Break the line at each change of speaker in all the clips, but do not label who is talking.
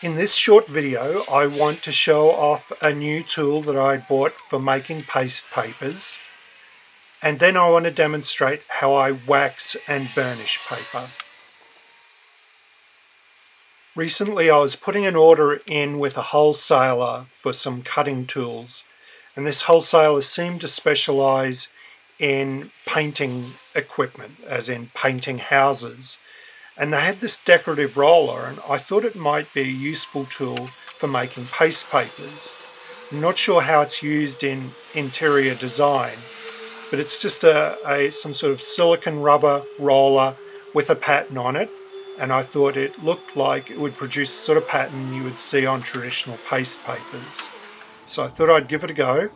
In this short video, I want to show off a new tool that I bought for making paste papers, and then I want to demonstrate how I wax and burnish paper. Recently I was putting an order in with a wholesaler for some cutting tools, and this wholesaler seemed to specialize in painting equipment, as in painting houses. And they had this decorative roller, and I thought it might be a useful tool for making paste papers. I'm not sure how it's used in interior design, but it's just some sort of silicone rubber roller with a pattern on it, and I thought it looked like it would produce the sort of pattern you would see on traditional paste papers. So I thought I'd give it a go,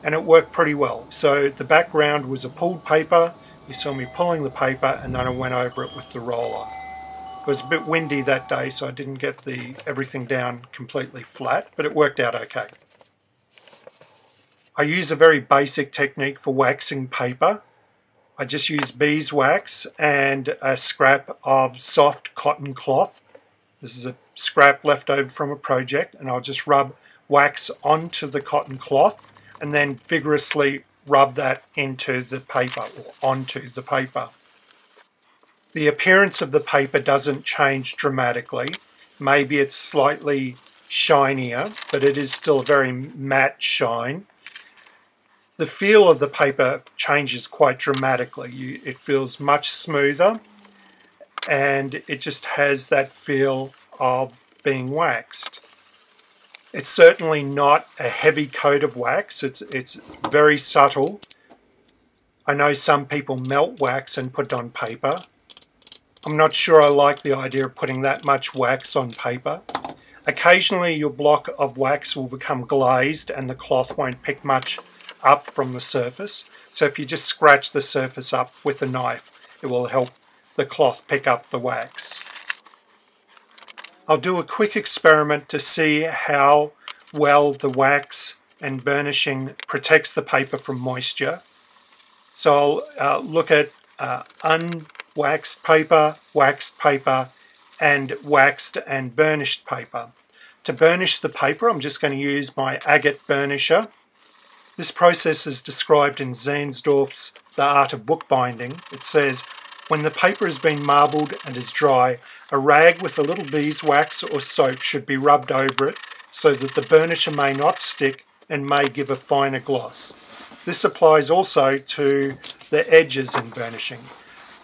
and it worked pretty well. So the background was a pulled paper. You saw me pulling the paper, and then I went over it with the roller. It was a bit windy that day, so I didn't get everything down completely flat, but it worked out okay. I use a very basic technique for waxing paper. I just use beeswax and a scrap of soft cotton cloth. This is a scrap left over from a project, and I'll just rub wax onto the cotton cloth and then vigorously rub that into the paper or onto the paper. The appearance of the paper doesn't change dramatically. Maybe it's slightly shinier, but it is still a very matte shine. The feel of the paper changes quite dramatically. It feels much smoother, and it just has that feel of being waxed. It's certainly not a heavy coat of wax. It's very subtle. I know some people melt wax and put it on paper. I'm not sure I like the idea of putting that much wax on paper. Occasionally your block of wax will become glazed and the cloth won't pick much up from the surface. So if you just scratch the surface up with a knife, it will help the cloth pick up the wax. I'll do a quick experiment to see how well the wax and burnishing protects the paper from moisture. So I'll look at unwaxed paper, waxed paper, and waxed and burnished paper. To burnish the paper, I'm just going to use my agate burnisher. This process is described in Zaehnsdorf's The Art of Bookbinding. It says, when the paper has been marbled and is dry, a rag with a little beeswax or soap should be rubbed over it so that the burnisher may not stick and may give a finer gloss. This applies also to the edges in burnishing.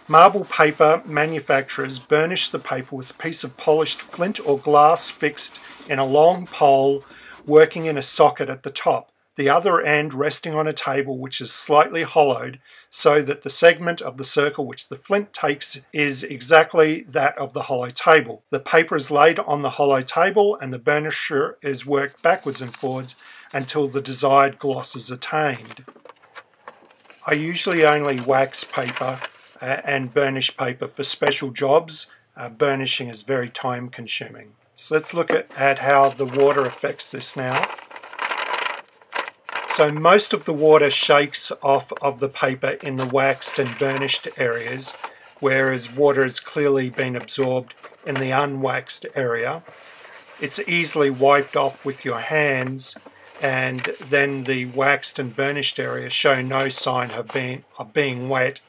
Marble paper manufacturers burnish the paper with a piece of polished flint or glass fixed in a long pole working in a socket at the top, the other end resting on a table which is slightly hollowed so that the segment of the circle which the flint takes is exactly that of the hollow table. The paper is laid on the hollow table and the burnisher is worked backwards and forwards until the desired gloss is attained. I usually only wax paper and burnish paper for special jobs. Burnishing is very time consuming. So let's look at how the water affects this now. So most of the water shakes off of the paper in the waxed and burnished areas, whereas water has clearly been absorbed in the unwaxed area. It's easily wiped off with your hands, and then the waxed and burnished area show no sign of being wet,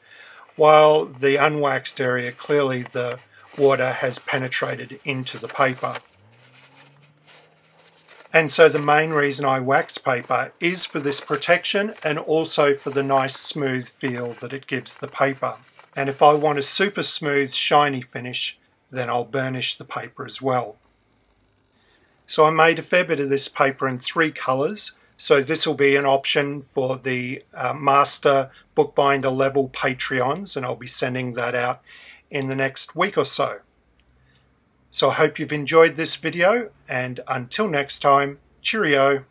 while the unwaxed area, clearly the water has penetrated into the paper. And so the main reason I wax paper is for this protection and also for the nice smooth feel that it gives the paper. And if I want a super smooth shiny finish, then I'll burnish the paper as well. So I made a fair bit of this paper in 3 colours. So this will be an option for the Master Bookbinder level Patreons, and I'll be sending that out in the next week or so. So I hope you've enjoyed this video, and until next time, cheerio.